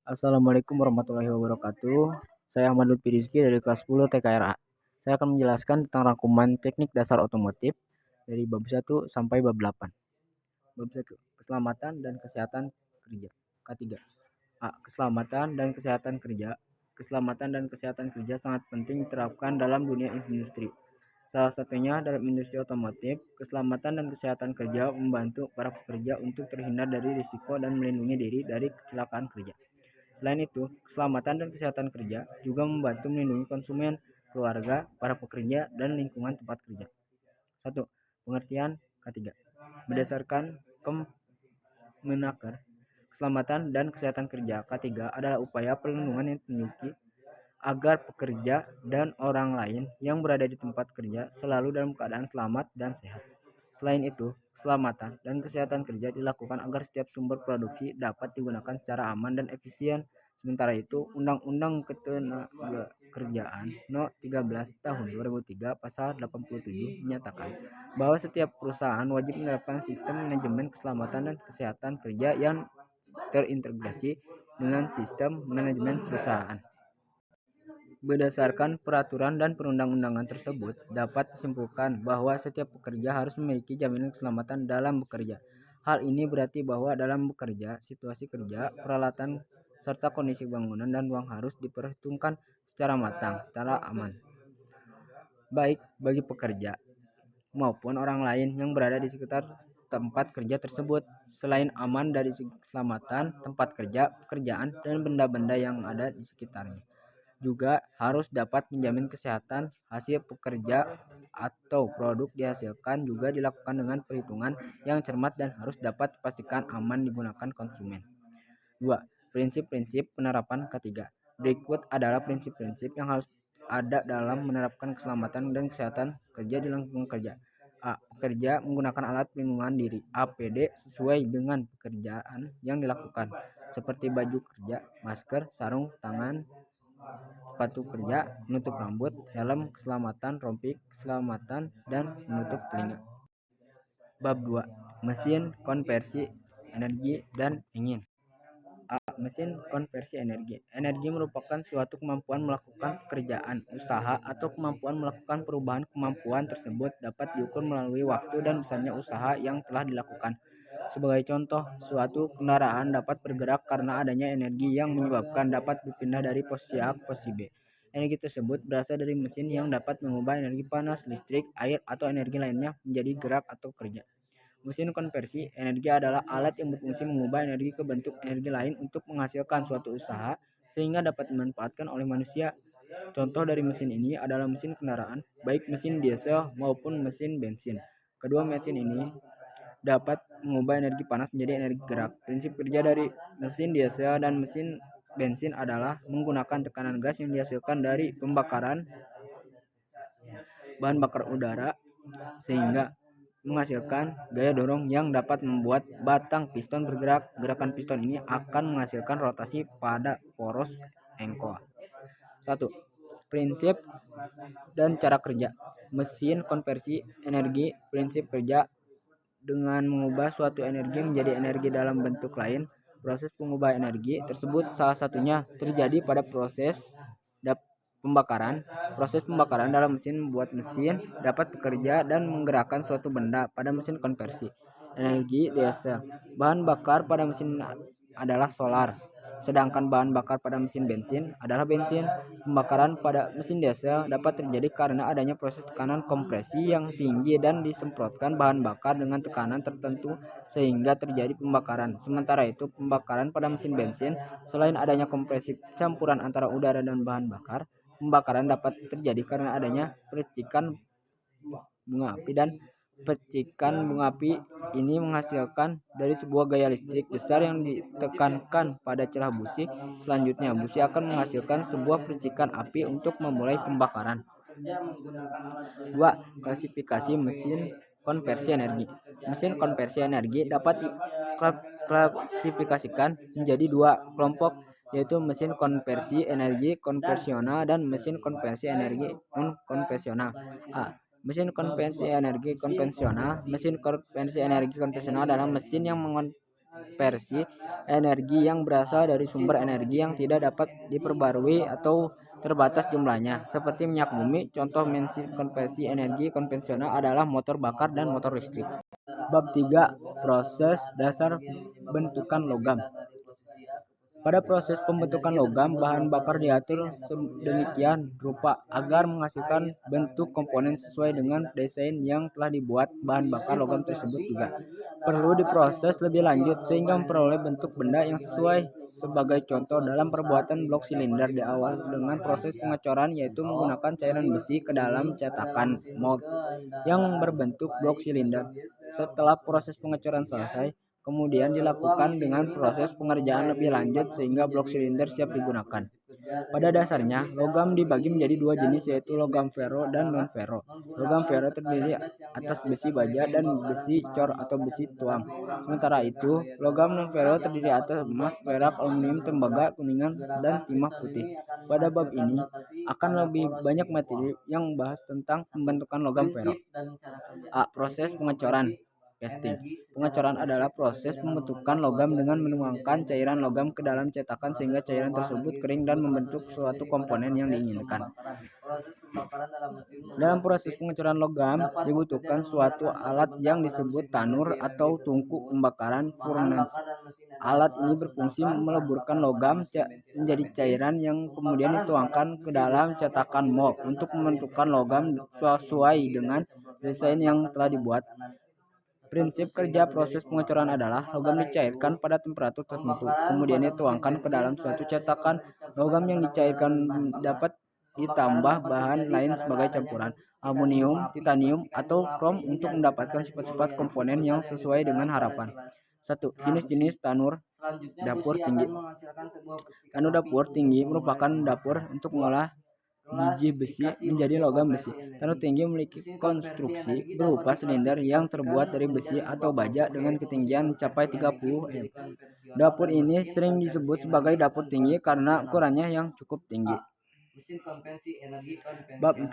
Assalamualaikum warahmatullahi wabarakatuh. Saya Ahmad Lutfi Rizky dari kelas 10 TKRA. Saya akan menjelaskan tentang rangkuman teknik dasar otomotif dari bab 1 sampai bab 8. Bab 1. Keselamatan dan kesehatan kerja. K3. A. Keselamatan dan kesehatan kerja. Keselamatan dan kesehatan kerja sangat penting diterapkan dalam dunia industri. Salah satunya dalam industri otomotif, keselamatan dan kesehatan kerja membantu para pekerja untuk terhindar dari risiko dan melindungi diri dari kecelakaan kerja. Selain itu, keselamatan dan kesehatan kerja juga membantu melindungi konsumen, keluarga, para pekerja, dan lingkungan tempat kerja. 1. Pengertian K3. Berdasarkan Kemenaker, keselamatan dan kesehatan kerja K3 adalah upaya perlindungan yang tunjuki agar pekerja dan orang lain yang berada di tempat kerja selalu dalam keadaan selamat dan sehat. Selain itu, keselamatan dan kesehatan kerja dilakukan agar setiap sumber produksi dapat digunakan secara aman dan efisien. Sementara itu, Undang-Undang Ketenagakerjaan No. 13 Tahun 2003 Pasal 87 menyatakan bahwa setiap perusahaan wajib menerapkan sistem manajemen keselamatan dan kesehatan kerja yang terintegrasi dengan sistem manajemen perusahaan. Berdasarkan peraturan dan perundang-undangan tersebut, dapat disimpulkan bahwa setiap pekerja harus memiliki jaminan keselamatan dalam bekerja. Hal ini berarti bahwa dalam bekerja, situasi kerja, peralatan, serta kondisi bangunan dan ruang harus diperhitungkan secara matang, secara aman, baik bagi pekerja maupun orang lain yang berada di sekitar tempat kerja tersebut. Selain aman dari segi keselamatan, tempat kerja, pekerjaan, dan benda-benda yang ada di sekitarnya juga harus dapat menjamin kesehatan hasil pekerja atau produk dihasilkan juga dilakukan dengan perhitungan yang cermat dan harus dapat dipastikan aman digunakan konsumen. 2. Prinsip-prinsip penerapan ketiga. Berikut adalah prinsip-prinsip yang harus ada dalam menerapkan keselamatan dan kesehatan kerja di lingkungan kerja. A. Pekerja menggunakan alat pelindungan diri APD sesuai dengan pekerjaan yang dilakukan, seperti baju kerja, masker, sarung tangan, sepatu kerja, menutup rambut, helm keselamatan, rompi keselamatan, dan menutup telinga. Bab 2. Mesin konversi energi dan ingin. A. Mesin konversi energi. Energi merupakan suatu kemampuan melakukan pekerjaan, usaha, atau kemampuan melakukan perubahan. Kemampuan tersebut dapat diukur melalui waktu dan besarnya usaha yang telah dilakukan. Sebagai contoh, suatu kendaraan dapat bergerak karena adanya energi yang menyebabkan dapat berpindah dari posisi A ke posisi B. Energi tersebut berasal dari mesin yang dapat mengubah energi panas, listrik, air, atau energi lainnya menjadi gerak atau kerja. Mesin konversi energi adalah alat yang berfungsi mengubah energi ke bentuk energi lain untuk menghasilkan suatu usaha sehingga dapat dimanfaatkan oleh manusia. Contoh dari mesin ini adalah mesin kendaraan, baik mesin diesel maupun mesin bensin. Kedua mesin ini dapat mengubah energi panas menjadi energi gerak. Prinsip kerja dari mesin diesel dan mesin bensin adalah menggunakan tekanan gas yang dihasilkan dari pembakaran bahan bakar udara sehingga menghasilkan gaya dorong yang dapat membuat batang piston bergerak. Gerakan piston ini akan menghasilkan rotasi pada poros engkol. 1. Prinsip dan cara kerja mesin konversi energi. Prinsip kerja dengan mengubah suatu energi menjadi energi dalam bentuk lain. Proses pengubahan energi tersebut salah satunya terjadi pada proses pembakaran. Proses pembakaran dalam mesin membuat mesin dapat bekerja dan menggerakkan suatu benda. Pada mesin konversi energi diesel, bahan bakar pada mesin adalah solar, sedangkan bahan bakar pada mesin bensin adalah bensin. Pembakaran pada mesin diesel dapat terjadi karena adanya proses tekanan kompresi yang tinggi dan disemprotkan bahan bakar dengan tekanan tertentu sehingga terjadi pembakaran. Sementara itu, pembakaran pada mesin bensin selain adanya kompresi campuran antara udara dan bahan bakar, pembakaran dapat terjadi karena adanya percikan bunga api dan percikan bunga api ini menghasilkan dari sebuah gaya listrik besar yang ditekankan pada celah busi. Selanjutnya, busi akan menghasilkan sebuah percikan api untuk memulai pembakaran. 2. Klasifikasi mesin konversi energi. Mesin konversi energi dapat diklasifikasikan menjadi dua kelompok, yaitu mesin konversi energi konvensional dan mesin konversi energi non-konvensional. A. Mesin konversi energi konvensional. Mesin konversi energi konvensional adalah mesin yang konversi energi yang berasal dari sumber energi yang tidak dapat diperbarui atau terbatas jumlahnya, seperti minyak bumi. Contoh mesin konversi energi konvensional adalah motor bakar dan motor listrik. Bab 3. Proses dasar bentukan logam. Pada proses pembentukan logam, bahan bakar diatur sedemikian rupa agar menghasilkan bentuk komponen sesuai dengan desain yang telah dibuat. Bahan bakar logam tersebut juga perlu diproses lebih lanjut sehingga memperoleh bentuk benda yang sesuai. Sebagai contoh, dalam perbuatan blok silinder di awal dengan proses pengecoran, yaitu menggunakan cairan besi ke dalam cetakan mold yang berbentuk blok silinder. Setelah proses pengecoran selesai, kemudian dilakukan dengan proses pengerjaan lebih lanjut sehingga blok silinder siap digunakan. Pada dasarnya, logam dibagi menjadi dua jenis, yaitu logam ferro dan non-ferro. Logam ferro terdiri atas besi baja dan besi cor atau besi tuang. Sementara itu, logam non-ferro terdiri atas emas, perak, aluminium, tembaga, kuningan, dan timah putih. Pada bab ini, akan lebih banyak materi yang membahas tentang pembentukan logam ferro. A. Proses pengecoran. Casting. Pengecoran adalah proses pembentukan logam dengan menuangkan cairan logam ke dalam cetakan sehingga cairan tersebut kering dan membentuk suatu komponen yang diinginkan. Dalam proses pengecoran logam dibutuhkan suatu alat yang disebut tanur atau tungku pembakaran furnace. Alat ini berfungsi meleburkan logam menjadi cairan yang kemudian dituangkan ke dalam cetakan mold untuk membentukkan logam sesuai dengan desain yang telah dibuat. Prinsip kerja proses pengecoran adalah logam dicairkan pada temperatur tertentu, kemudian dituangkan ke dalam suatu cetakan. Logam yang dicairkan dapat ditambah bahan lain sebagai campuran, aluminium, titanium, atau krom untuk mendapatkan sifat-sifat komponen yang sesuai dengan harapan. 1. Jenis-jenis tanur dapur tinggi. Tanur dapur tinggi merupakan dapur untuk mengolah biji besi menjadi logam besi. Tanur tinggi memiliki konstruksi berupa silinder yang terbuat dari besi atau baja dengan ketinggian mencapai 30 m. Dapur ini sering disebut sebagai dapur tinggi karena ukurannya yang cukup tinggi. Bab 4.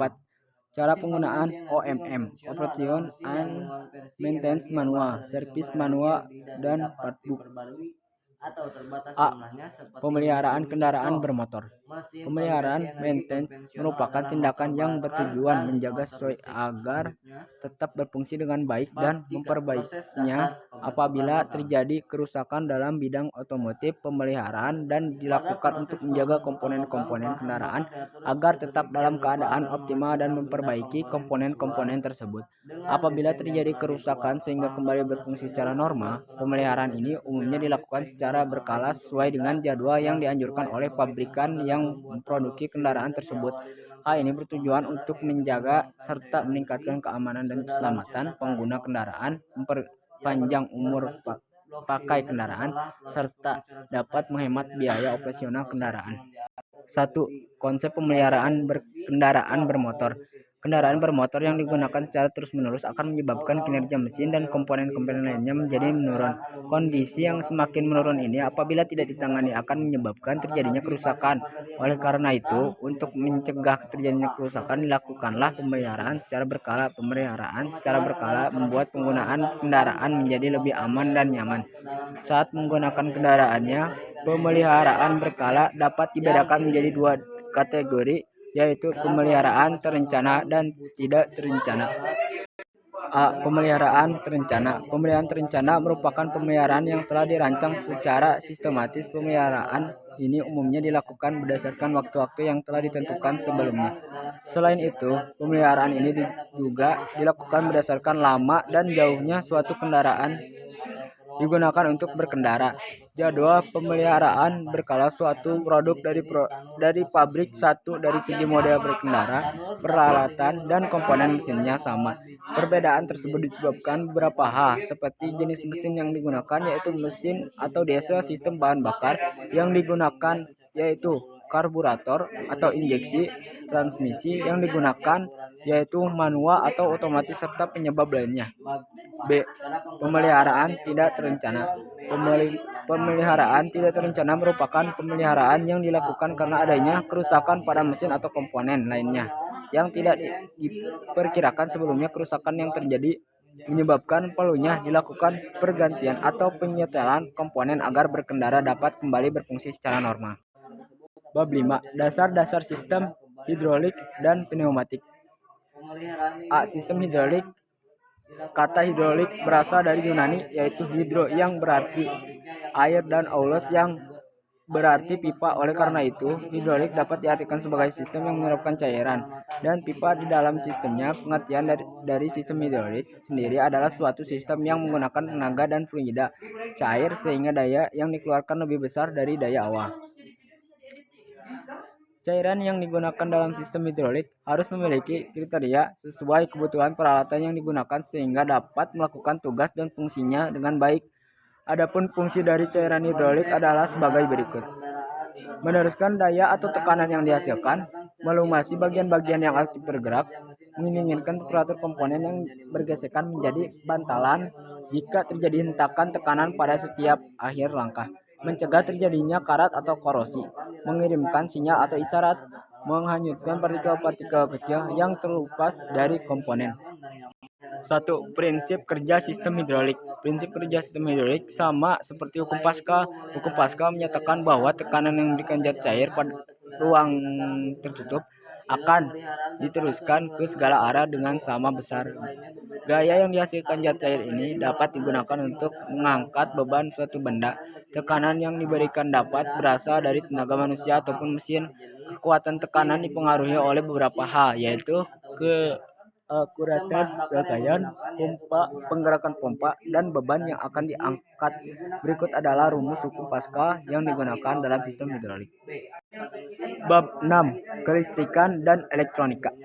Cara penggunaan OMM, Operation and Maintenance Manual, Service Manual, dan Partbook. A. Pemeliharaan kendaraan bermotor. Pemeliharaan maintenance merupakan tindakan yang bertujuan menjaga sesuai agar tetap berfungsi dengan baik dan memperbaikinya apabila terjadi kerusakan dalam bidang otomotif. Pemeliharaan dan dilakukan untuk menjaga komponen-komponen kendaraan agar tetap dalam keadaan optimal dan memperbaiki komponen-komponen tersebut. Apabila terjadi kerusakan sehingga kembali berfungsi secara normal, pemeliharaan ini umumnya dilakukan secara berkala sesuai dengan jadwal yang dianjurkan oleh pabrikan yang memproduksi kendaraan tersebut. Hal ini bertujuan untuk menjaga serta meningkatkan keamanan dan keselamatan pengguna kendaraan, memperpanjang umur pakai kendaraan, serta dapat menghemat biaya operasional kendaraan. 1. Konsep pemeliharaan kendaraan bermotor. Kendaraan bermotor yang digunakan secara terus-menerus akan menyebabkan kinerja mesin dan komponen-komponen lainnya menjadi menurun. Kondisi yang semakin menurun ini apabila tidak ditangani akan menyebabkan terjadinya kerusakan. Oleh karena itu, untuk mencegah terjadinya kerusakan, dilakukanlah pemeliharaan secara berkala. Pemeliharaan secara berkala membuat penggunaan kendaraan menjadi lebih aman dan nyaman. Saat menggunakan kendaraannya, pemeliharaan berkala dapat dibedakan menjadi dua kategori, yaitu pemeliharaan terencana dan tidak terencana. A. Pemeliharaan terencana. Pemeliharaan terencana merupakan pemeliharaan yang telah dirancang secara sistematis. Pemeliharaan ini umumnya dilakukan berdasarkan waktu-waktu yang telah ditentukan sebelumnya. Selain itu, pemeliharaan ini juga dilakukan berdasarkan lama dan jauhnya suatu kendaraan digunakan untuk berkendara. Jadwal pemeliharaan berkala suatu produk dari pabrik satu dari segi model berkendara, peralatan, dan komponen mesinnya sama. Perbedaan tersebut disebabkan beberapa hal, seperti jenis mesin yang digunakan, yaitu mesin atau diesel, sistem bahan bakar yang digunakan, yaitu karburator atau injeksi, transmisi yang digunakan, yaitu manual atau otomatis, serta penyebab lainnya. B. Pemeliharaan tidak terencana. Pemeliharaan tidak terencana merupakan pemeliharaan yang dilakukan karena adanya kerusakan pada mesin atau komponen lainnya yang tidak diperkirakan sebelumnya. Kerusakan yang terjadi menyebabkan perlunya dilakukan pergantian atau penyetelan komponen agar berkendara dapat kembali berfungsi secara normal. Bab 5. Dasar-dasar sistem hidrolik dan pneumatik. A. Sistem hidrolik. Kata hidrolik berasal dari Yunani, yaitu hidro yang berarti air dan aulos yang berarti pipa. Oleh karena itu, hidrolik dapat diartikan sebagai sistem yang menyerapkan cairan, dan pipa di dalam sistemnya. Pengertian dari sistem hidrolik sendiri adalah suatu sistem yang menggunakan tenaga dan fluida cair sehingga daya yang dikeluarkan lebih besar dari daya awal. Cairan yang digunakan dalam sistem hidrolik harus memiliki kriteria sesuai kebutuhan peralatan yang digunakan sehingga dapat melakukan tugas dan fungsinya dengan baik. Adapun fungsi dari cairan hidrolik adalah sebagai berikut: meneruskan daya atau tekanan yang dihasilkan, melumasi bagian-bagian yang aktif bergerak, menginginkan temperatur komponen yang bergesekan menjadi bantalan jika terjadi hentakan tekanan pada setiap akhir langkah, mencegah terjadinya karat atau korosi, mengirimkan sinyal atau isyarat, menghanyutkan partikel-partikel kecil yang terlepas dari komponen. 1. Prinsip kerja sistem hidrolik. Prinsip kerja sistem hidrolik sama seperti hukum Pascal. Hukum Pascal menyatakan bahwa tekanan yang diberikan zat cair pada ruang tertutup akan diteruskan ke segala arah dengan sama besar. Gaya yang dihasilkan zat cair ini dapat digunakan untuk mengangkat beban suatu benda. Tekanan yang diberikan dapat berasal dari tenaga manusia ataupun mesin. Kekuatan tekanan dipengaruhi oleh beberapa hal, yaitu keakuratan rangkaian pompa, penggerakan pompa, dan beban yang akan diangkat. Berikut adalah rumus hukum Pascal yang digunakan dalam sistem hidrolik. Bab 6. Kelistrikan dan elektronika.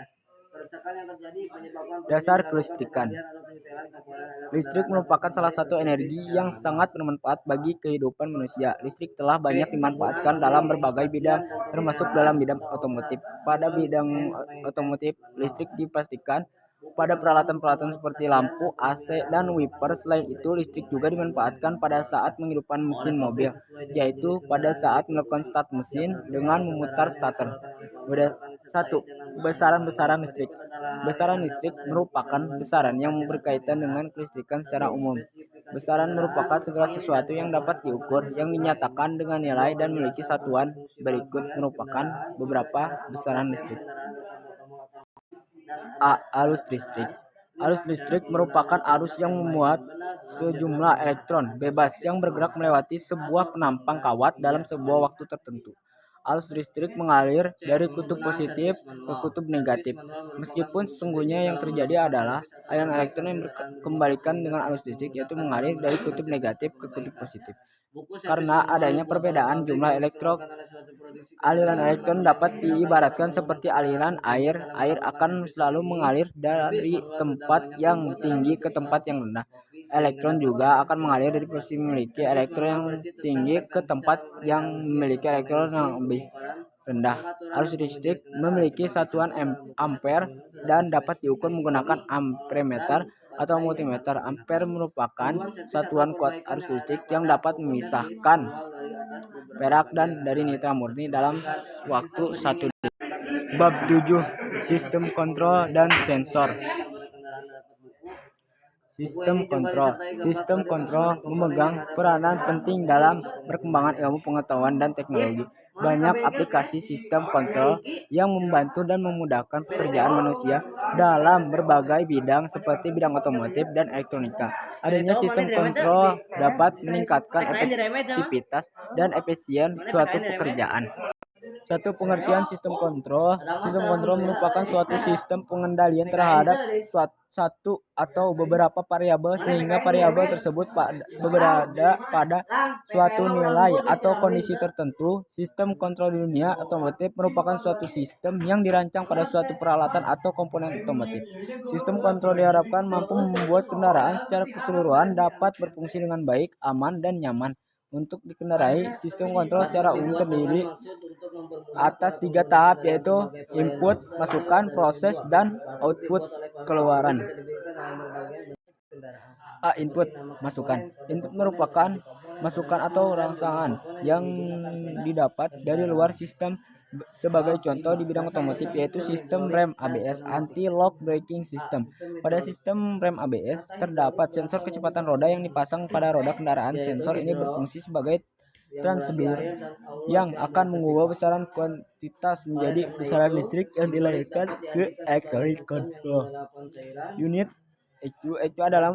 Dasar kelistrikan. Listrik merupakan salah satu energi yang sangat bermanfaat bagi kehidupan manusia. Listrik telah banyak dimanfaatkan dalam berbagai bidang, termasuk dalam bidang otomotif. Pada bidang otomotif, listrik dipastikan pada peralatan-peralatan seperti lampu, AC, dan wiper. Selain itu, listrik juga dimanfaatkan pada saat menghidupkan mesin mobil, yaitu pada saat melakukan start mesin dengan memutar starter. 1. Besaran-besaran listrik. Besaran listrik merupakan besaran yang berkaitan dengan kelistrikan secara umum. Besaran merupakan segala sesuatu yang dapat diukur, yang dinyatakan dengan nilai dan memiliki satuan. Berikut merupakan beberapa besaran listrik. A. Arus listrik. Arus listrik merupakan arus yang memuat sejumlah elektron bebas yang bergerak melewati sebuah penampang kawat dalam sebuah waktu tertentu. Arus listrik mengalir dari kutub positif ke kutub negatif. Meskipun sesungguhnya yang terjadi adalah aliran elektron yang berkembalikan dengan arus listrik, yaitu mengalir dari kutub negatif ke kutub positif. Karena adanya perbedaan jumlah elektron, aliran elektron dapat diibaratkan seperti aliran air. Air akan selalu mengalir dari tempat yang tinggi ke tempat yang rendah. Elektron juga akan mengalir dari posisi memiliki elektron yang tinggi ke tempat yang memiliki elektron yang lebih rendah. Arus listrik memiliki satuan ampere dan dapat diukur menggunakan amperemeter atau multimeter. Ampere merupakan satuan kuat arus listrik yang dapat memisahkan perak dan dari nitra murni dalam waktu 1 detik. Bab 7. Sistem kontrol dan sensor. Sistem kontrol. Sistem kontrol memegang peranan penting dalam perkembangan ilmu pengetahuan dan teknologi. Banyak aplikasi sistem kontrol yang membantu dan memudahkan pekerjaan manusia dalam berbagai bidang seperti bidang otomotif dan elektronika. Adanya sistem kontrol dapat meningkatkan efektivitas dan efisien suatu pekerjaan. 1. Pengertian sistem kontrol. Sistem kontrol merupakan suatu sistem pengendalian terhadap satu atau beberapa variabel sehingga variabel tersebut berada pada suatu nilai atau kondisi tertentu. Sistem kontrol di dunia otomotif merupakan suatu sistem yang dirancang pada suatu peralatan atau komponen otomotif. Sistem kontrol diharapkan mampu membuat kendaraan secara keseluruhan dapat berfungsi dengan baik, aman, dan nyaman. Untuk dikendarai, sistem kontrol secara umum terdiri atas 3 tahap, yaitu input, masukan, proses, dan output, keluaran. A. Input, masukan. Input merupakan masukan atau rangsangan yang didapat dari luar sistem Sebagai contoh di bidang otomotif yaitu sistem rem ABS anti-lock braking system. Pada sistem rem ABS terdapat sensor kecepatan roda yang dipasang pada roda kendaraan. Sensor ini berfungsi sebagai transducer yang akan mengubah besaran kuantitas menjadi besaran listrik yang dilahirkan ke electronic control unit. EQ adalah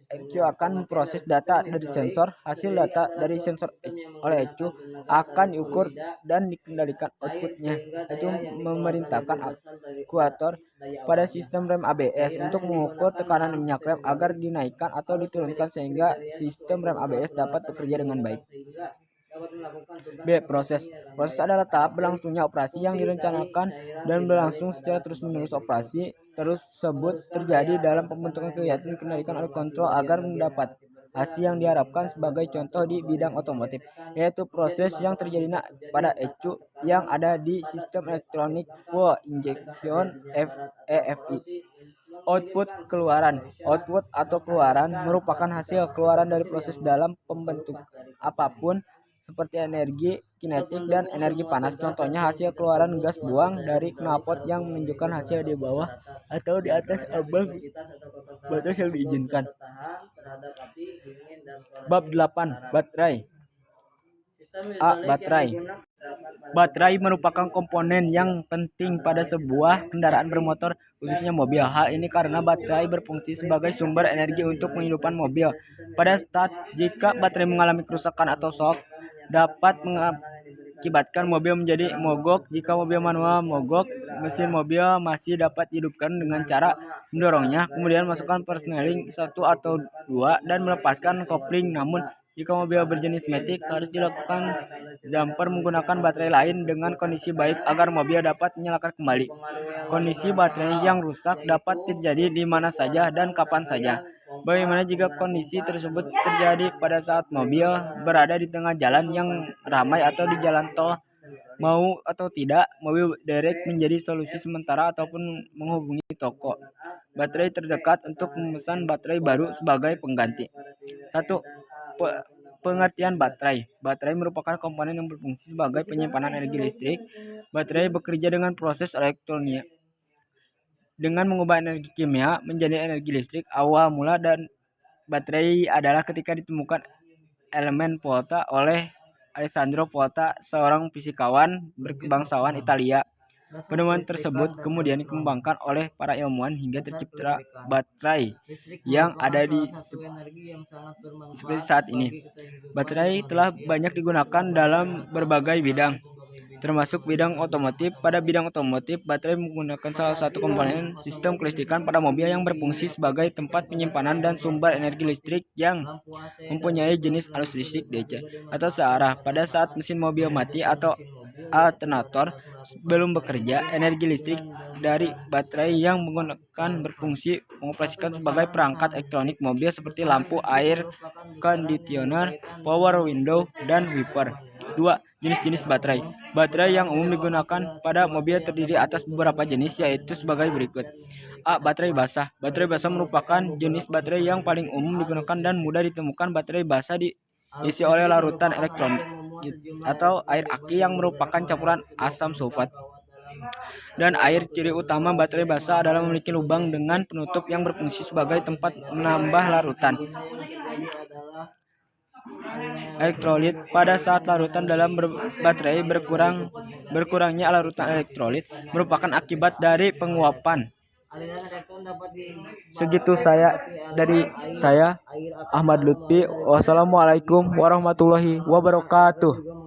EQ akan memproses data dari sensor. Hasil data dari sensor oleh EQ akan diukur dan dikendalikan outputnya. EQ memerintahkan aktuator pada sistem rem ABS untuk mengukur tekanan minyak rem agar dinaikkan atau diturunkan sehingga sistem rem ABS dapat bekerja dengan baik. B. Proses adalah tahap berlangsungnya operasi yang direncanakan dan berlangsung secara terus-menerus. Operasi tersebut terjadi dalam pembentukan kegiatan dikendalikan oleh kontrol agar mendapat hasil yang diharapkan. Sebagai contoh di bidang otomotif yaitu proses yang terjadi pada ECU yang ada di sistem elektronik fuel injection EFI. Output atau keluaran merupakan hasil keluaran dari proses dalam pembentuk apapun seperti energi kinetik dan energi panas. Contohnya hasil keluaran gas buang dari knalpot yang menunjukkan hasil di bawah atau di atas ambang batas yang diizinkan. Bab 8. Baterai. Baterai merupakan komponen yang penting pada sebuah kendaraan bermotor, khususnya mobil. Hal ini karena baterai berfungsi sebagai sumber energi untuk penghidupan mobil. Pada saat jika baterai mengalami kerusakan atau shock, dapat mengakibatkan mobil menjadi mogok. Jika mobil manual mogok, mesin mobil masih dapat dihidupkan dengan cara mendorongnya, kemudian masukkan persneling 1 atau 2 dan melepaskan kopling. Namun jika mobil berjenis matic, harus dilakukan jumper menggunakan baterai lain dengan kondisi baik agar mobil dapat menyalakan kembali. Kondisi baterai yang rusak dapat terjadi di mana saja dan kapan saja. Bagaimana jika kondisi tersebut terjadi pada saat mobil berada di tengah jalan yang ramai atau di jalan tol? Mau atau tidak, mobil derek menjadi solusi sementara ataupun menghubungi toko baterai terdekat untuk memesan baterai baru sebagai pengganti. 1. Pengertian baterai. Baterai merupakan komponen yang berfungsi sebagai penyimpanan energi listrik. Baterai bekerja dengan proses elektronik dengan mengubah energi kimia menjadi energi listrik. Awal mula dan baterai adalah ketika ditemukan elemen Volta oleh Alessandro Volta, seorang fisikawan berbangsawan Italia. Penemuan tersebut kemudian dikembangkan oleh para ilmuwan hingga tercipta baterai yang ada di seperti saat ini. Baterai telah banyak digunakan dalam berbagai bidang, termasuk bidang otomotif. Pada bidang otomotif, baterai menggunakan salah satu komponen sistem kelistrikan pada mobil yang berfungsi sebagai tempat penyimpanan dan sumber energi listrik yang mempunyai jenis arus listrik DC atau searah. Pada saat mesin mobil mati atau alternator belum bekerja, energi listrik dari baterai yang menggunakan berfungsi mengoperasikan sebagai perangkat elektronik mobil seperti lampu, air conditioner, power window, dan wiper. 2. Jenis-jenis baterai. Baterai yang umum digunakan pada mobil terdiri atas beberapa jenis, yaitu sebagai berikut. A. Baterai basah. Baterai basah merupakan jenis baterai yang paling umum digunakan dan mudah ditemukan. Baterai basah diisi oleh larutan elektrolit atau air aki yang merupakan campuran asam sulfat dan air. Ciri utama baterai basah adalah memiliki lubang dengan penutup yang berfungsi sebagai tempat menambah larutan elektrolit. Pada saat larutan dalam baterai berkurangnya larutan elektrolit merupakan akibat dari penguapan. Segitu dari saya Ahmad Lutfi. Wassalamualaikum warahmatullahi wabarakatuh.